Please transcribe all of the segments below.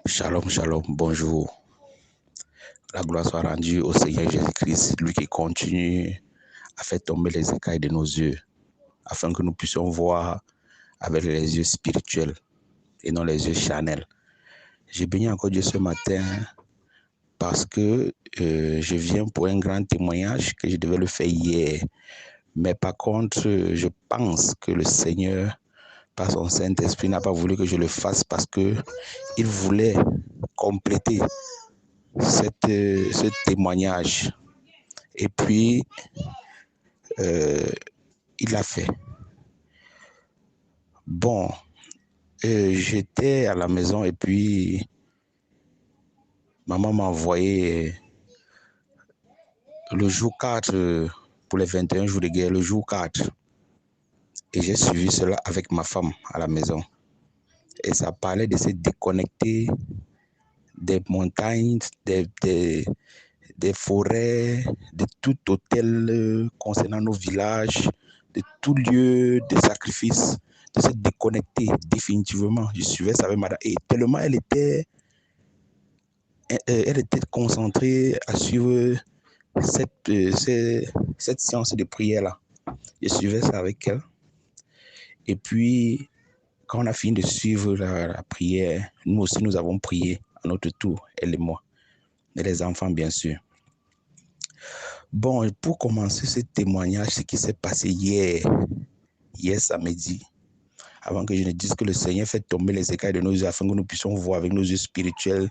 Shalom, shalom, bonjour. La gloire soit rendue au Seigneur Jésus-Christ, lui qui continue à faire tomber les écailles de nos yeux, afin que nous puissions voir avec les yeux spirituels et non les yeux charnels. J'ai béni encore Dieu ce matin parce que je viens pour un grand témoignage que je devais le faire hier. Mais par contre, je pense que le Seigneur, par son Saint-Esprit, n'a pas voulu que je le fasse parce qu'il voulait compléter ce témoignage. Et puis, il l'a fait. Bon, j'étais à la maison et puis maman m'a envoyé le jour 4 pour les 21 jours de guerre, le jour 4. Et j'ai suivi cela avec ma femme à la maison. Et ça parlait de se déconnecter des montagnes, des forêts, de tout hôtel concernant nos villages, de tout lieu de sacrifice, de se déconnecter définitivement. Je suivais ça avec madame. Et tellement elle était concentrée à suivre cette séance de prière-là. Je suivais ça avec elle. Et puis, quand on a fini de suivre la prière, nous aussi, nous avons prié à notre tour, elle et moi, et les enfants, bien sûr. Bon, pour commencer ce témoignage, ce qui s'est passé hier samedi, avant que je ne dise que le Seigneur fait tomber les écailles de nos yeux afin que nous puissions voir avec nos yeux spirituels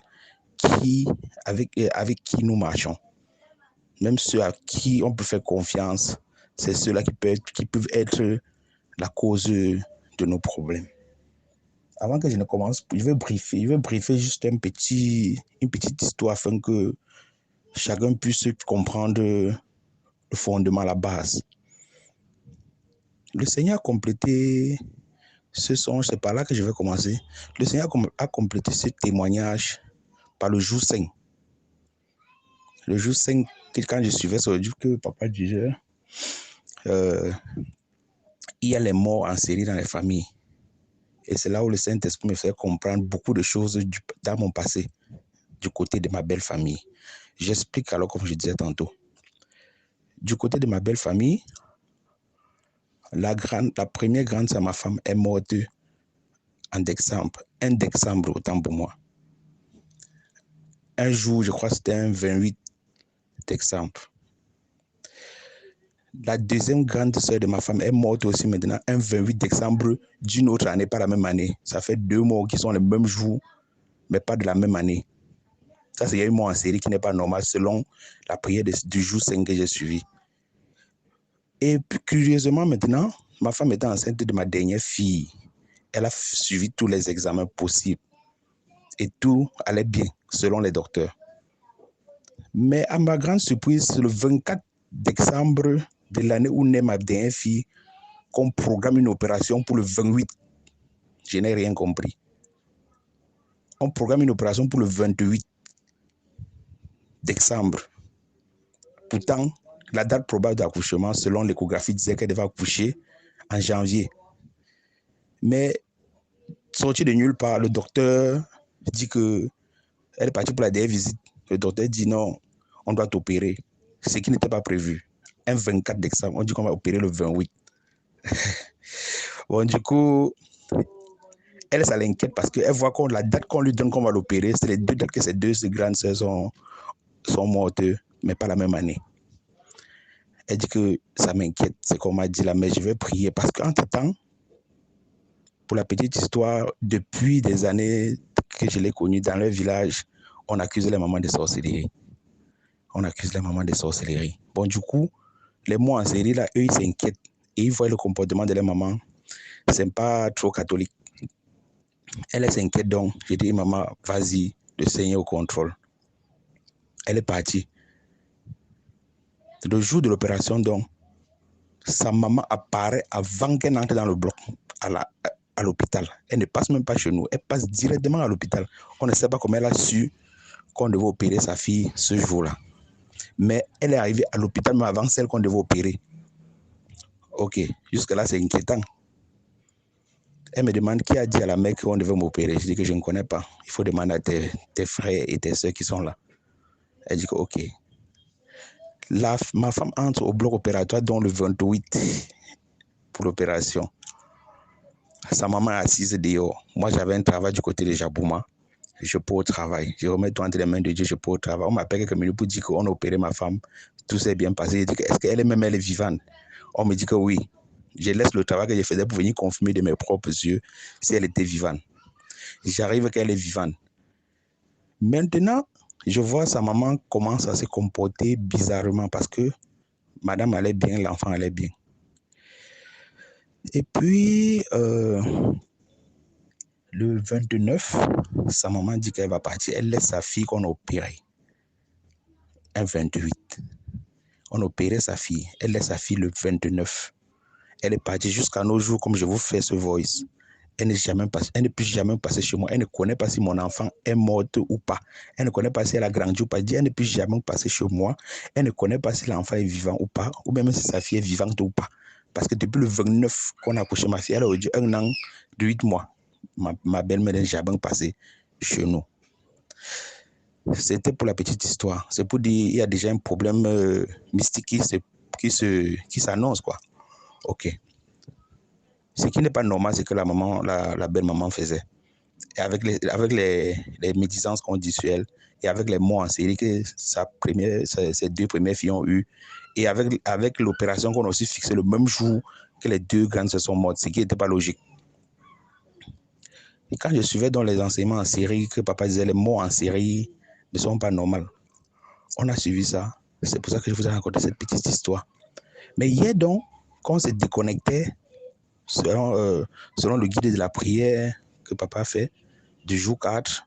avec qui nous marchons. Même ceux à qui on peut faire confiance, c'est ceux-là qui peuvent être la cause de nos problèmes. Avant que je ne commence, je vais briefer juste une petite histoire afin que chacun puisse comprendre le fondement, la base. Le Seigneur a complété ce songe, c'est par là que je vais commencer. Le Seigneur a complété ce témoignage par le jour 5. Le jour 5, quand je suivais ce jour que papa disait, il y a les morts en série dans les familles. Et c'est là où le Saint-Esprit me fait comprendre beaucoup de choses dans mon passé, du côté de ma belle famille. J'explique alors comme je disais tantôt. Du côté de ma belle famille, la première grande sœur, ma femme, est morte en décembre. Un décembre, autant pour moi. Un jour, je crois que c'était un 28 décembre. La deuxième grande sœur de ma femme est morte aussi maintenant un 28 décembre d'une autre année, pas la même année. Ça fait 2 morts qui sont les mêmes jours, mais pas de la même année. Ça, c'est une mort en série qui n'est pas normale selon la prière du jour 5 que j'ai suivi. Et puis, curieusement maintenant, ma femme était enceinte de ma dernière fille. Elle a suivi tous les examens possibles. Et tout allait bien, selon les docteurs. Mais à ma grande surprise, le 24 décembre de l'année où naît ma dernière fille, qu'on programme une opération pour le 28. Je n'ai rien compris. On programme une opération pour le 28 décembre. Pourtant, la date probable d'accouchement, selon l'échographie, disait qu'elle devait accoucher en janvier. Mais, sorti de nulle part, le docteur dit qu'elle est partie pour la dernière visite. Le docteur dit non, on doit t'opérer. Ce qui n'était pas prévu. Un 24 décembre, on dit qu'on va opérer le 28. Bon, du coup, elle, ça l'inquiète parce qu'elle voit que la date qu'on lui donne qu'on va l'opérer, c'est les 2 dates que ses 2 grandes sœurs sont mortes, mais pas la même année. Elle dit que ça m'inquiète, c'est qu'on m'a dit là, mais je vais prier parce qu'entre-temps, pour la petite histoire, depuis des années que je l'ai connue dans leur village, on accuse les mamans de sorcellerie. Bon, du coup, les mots en série, là, eux, ils s'inquiètent et ils voient le comportement de leur maman. C'est pas trop catholique. Elle s'inquiète donc. J'ai dit, maman, vas-y, le Seigneur au contrôle. Elle est partie. Le jour de l'opération, donc, sa maman apparaît avant qu'elle entre dans le bloc à l'hôpital. Elle ne passe même pas chez nous. Elle passe directement à l'hôpital. On ne sait pas comment elle a su qu'on devait opérer sa fille ce jour-là. Mais elle est arrivée à l'hôpital même avant celle qu'on devait opérer. Ok, jusque-là, c'est inquiétant. Elle me demande qui a dit à la mère qu'on devait m'opérer. Je dis que je ne connais pas. Il faut demander à tes frères et tes soeurs qui sont là. Elle dit que ok. Ma femme entre au bloc opératoire dont le 28 pour l'opération. Sa maman est assise dehors. Moi, j'avais un travail du côté de Jabouma. Je pars au travail. Je remets tout entre les mains de Dieu, je pars au travail. On m'appelle quelques minutes pour dire qu'on a opéré ma femme. Tout s'est bien passé. Je dis est-ce qu'elle est même elle est vivante? On me dit que oui. Je laisse le travail que je faisais pour venir confirmer de mes propres yeux si elle était vivante. J'arrive qu'elle est vivante. Maintenant, je vois sa maman commence à se comporter bizarrement parce que madame allait bien, l'enfant allait bien. Et puis, le 29, sa maman dit qu'elle va partir. Elle laisse sa fille qu'on a opérée. Un 28. On a opéré sa fille. Elle laisse sa fille le 29. Elle est partie jusqu'à nos jours, comme je vous fais ce voice. Elle ne peut jamais passer chez moi. Elle ne connaît pas si mon enfant est mort ou pas. Elle ne connaît pas si elle a grandi ou pas. Elle ne peut jamais passer chez moi. Elle ne connaît pas si l'enfant est vivant ou pas, ou même si sa fille est vivante ou pas. Parce que depuis le 29 qu'on a accouché ma fille, elle a eu 1 an de 8 mois. Ma belle-mère n'est jamais passée chez nous. C'était pour la petite histoire. C'est pour dire qu'il y a déjà un problème mystique qui s'annonce, quoi. Ok. Ce qui n'est pas normal, c'est que la belle-maman faisait. Et avec les médisances qu'on dit sur elle, et avec les mots en série que ses 2 premières filles ont eu, et avec l'opération qu'on a aussi fixée le même jour que les 2 grandes se sont mortes, ce qui n'était pas logique. Et quand je suivais dans les enseignements en série, que papa disait les mots en série ne sont pas normaux, on a suivi ça. C'est pour ça que je vous ai raconté cette petite histoire. Mais hier donc, quand on se déconnectait, selon le guide de la prière que papa fait, du jour 4,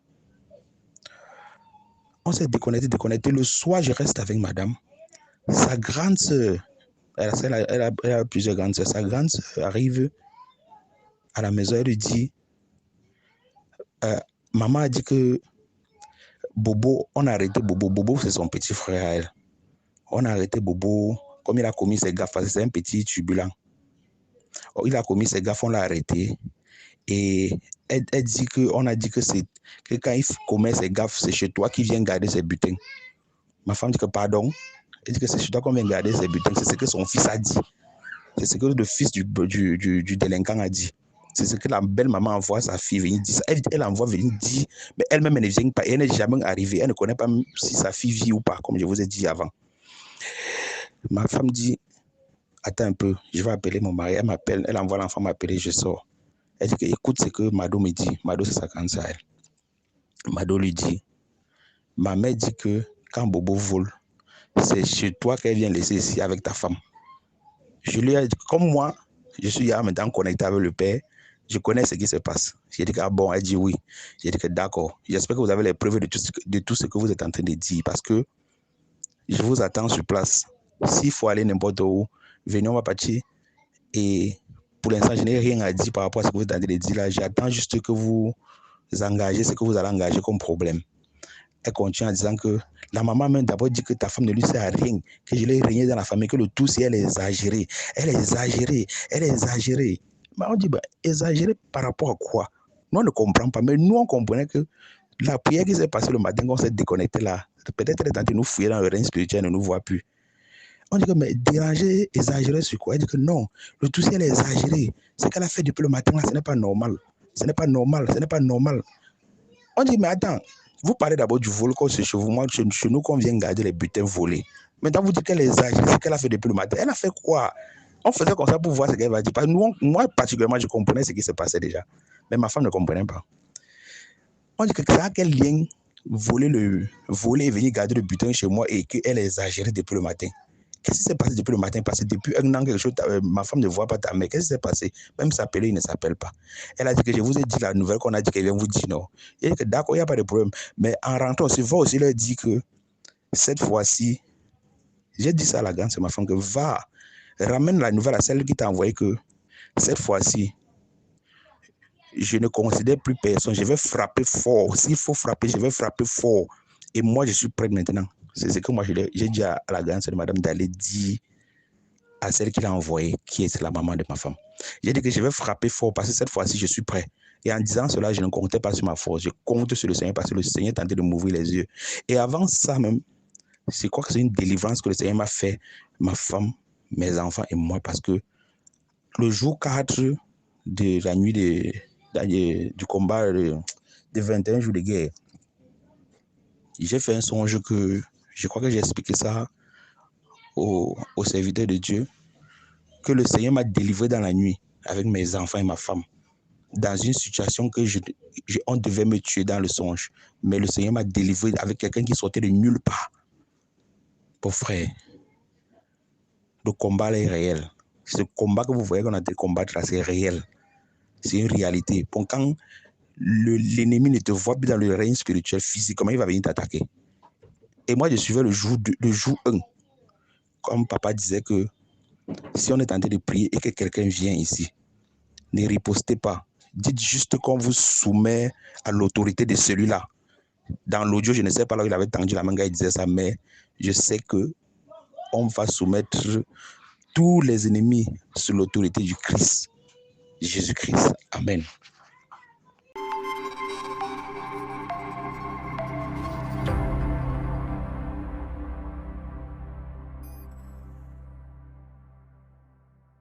on s'est déconnecté. Le soir, je reste avec madame. Sa grande sœur, elle a plusieurs grandes sœurs. Sa grande sœur arrive à la maison, elle lui dit, maman a dit que Bobo, on a arrêté Bobo. Bobo, c'est son petit frère à elle. On a arrêté Bobo, comme il a commis ses gaffes, parce que c'est un petit turbulent. Il a commis ses gaffes, on l'a arrêté. Et elle dit qu'on a dit que quand il commet ses gaffes, c'est chez toi qui viens garder ses butins. Ma femme dit que pardon. Elle dit que c'est chez toi qu'on vient garder ses butins. C'est ce que son fils a dit. C'est ce que le fils du délinquant a dit. C'est ce que la belle-maman envoie sa fille venir dire. Elle envoie venir dire, mais elle-même, elle ne vient pas. Elle n'est jamais arrivée. Elle ne connaît pas si sa fille vit ou pas, comme je vous ai dit avant. Ma femme dit, attends un peu, je vais appeler mon mari. Elle m'appelle, elle envoie l'enfant m'appeler, je sors. Elle dit que, écoute ce que Mado me dit. Mado, c'est sa grande sœur. Mado lui dit, ma mère dit que quand Bobo vole, c'est chez toi qu'elle vient laisser ici avec ta femme. Je lui ai dit, comme moi, je suis là maintenant connecté avec le père, je connais ce qui se passe. J'ai dit que, ah bon, elle dit oui. J'ai dit que d'accord. J'espère que vous avez les preuves de tout ce que vous êtes en train de dire, parce que je vous attends sur place. S'il faut aller n'importe où, venez, on va partir. Et pour l'instant, je n'ai rien à dire par rapport à ce que vous êtes en train de dire là. J'attends juste que vous engagez ce que vous allez engager comme problème. Elle continue en disant que la maman même d'abord dit que ta femme ne lui sert à rien, que je l'ai régné dans la famille, que le tout c'est elle est exagérée. Elle est exagérée, elle est exagérée. Mais on dit, exagérée par rapport à quoi? Nous on ne comprend pas, mais nous on comprenait que la prière qui s'est passée le matin, quand on s'est déconnecté là, peut-être elle est en train de nous fouiller dans le règne spirituel, elle ne nous voit plus. On dit que, mais déranger, exagérer sur quoi? Elle dit que non, le tout c'est elle est exagérée. Ce qu'elle a fait depuis le matin là, ce n'est pas normal. Ce n'est pas normal, ce n'est pas normal. On dit, mais attends, vous parlez d'abord du vol qu'on se chez vous, moi, chez nous, qu'on vient garder les butins volés. Maintenant, vous dites qu'elle exagère, ce qu'elle a fait depuis le matin. Elle a fait quoi? On faisait comme ça pour voir ce qu'elle va dire. Parce que moi, particulièrement, je comprenais ce qui se passait déjà. Mais ma femme ne comprenait pas. On dit que ça a quel lien voler et venir garder le butin chez moi et qu'elle exagère depuis le matin? Qu'est-ce qui s'est passé depuis le matin? Parce que depuis 1 an, quelque chose, ma femme ne voit pas ta mère. Qu'est-ce qui s'est passé? Même s'appeler, il ne s'appelle pas. Elle a dit que je vous ai dit la nouvelle qu'on a dit qu'elle vient vous dire non. Il a dit que d'accord, il n'y a pas de problème. Mais en rentrant aussi, va aussi leur dire que cette fois-ci, j'ai dit ça à la grande, c'est ma femme, que va, ramène la nouvelle à celle qui t'a envoyé que cette fois-ci, je ne considère plus personne. Je vais frapper fort. S'il faut frapper, je vais frapper fort. Et moi, je suis prêt maintenant. C'est ce que moi, j'ai dit à la grande sœur de madame d'aller dire à celle qui l'a envoyée, qui est la maman de ma femme. J'ai dit que je vais frapper fort parce que cette fois-ci, je suis prêt. Et en disant cela, je ne comptais pas sur ma force. Je compte sur le Seigneur parce que le Seigneur tentait de m'ouvrir les yeux. Et avant ça même, je crois que c'est une délivrance que le Seigneur m'a fait, ma femme, mes enfants et moi, parce que le jour 4 de la nuit du combat de 21 jours de guerre, j'ai fait un songe que je crois que j'ai expliqué ça aux serviteurs de Dieu, que le Seigneur m'a délivré dans la nuit avec mes enfants et ma femme, dans une situation que on devait me tuer dans le songe. Mais le Seigneur m'a délivré avec quelqu'un qui sortait de nulle part. Pour frère, le combat là est réel. Ce combat que vous voyez qu'on a de combattre là, c'est réel. C'est une réalité. Bon, quand l'ennemi ne te voit plus dans le règne spirituel, physiquement, il va venir t'attaquer. Et moi, je suivais le jour 1. Comme papa disait que si on est en train de prier et que quelqu'un vient ici, ne ripostez pas. Dites juste qu'on vous soumet à l'autorité de celui-là. Dans l'audio, je ne sais pas là où il avait tendu la main quand il disait ça, mais je sais que on va soumettre tous les ennemis sous l'autorité du Christ, Jésus-Christ. Amen.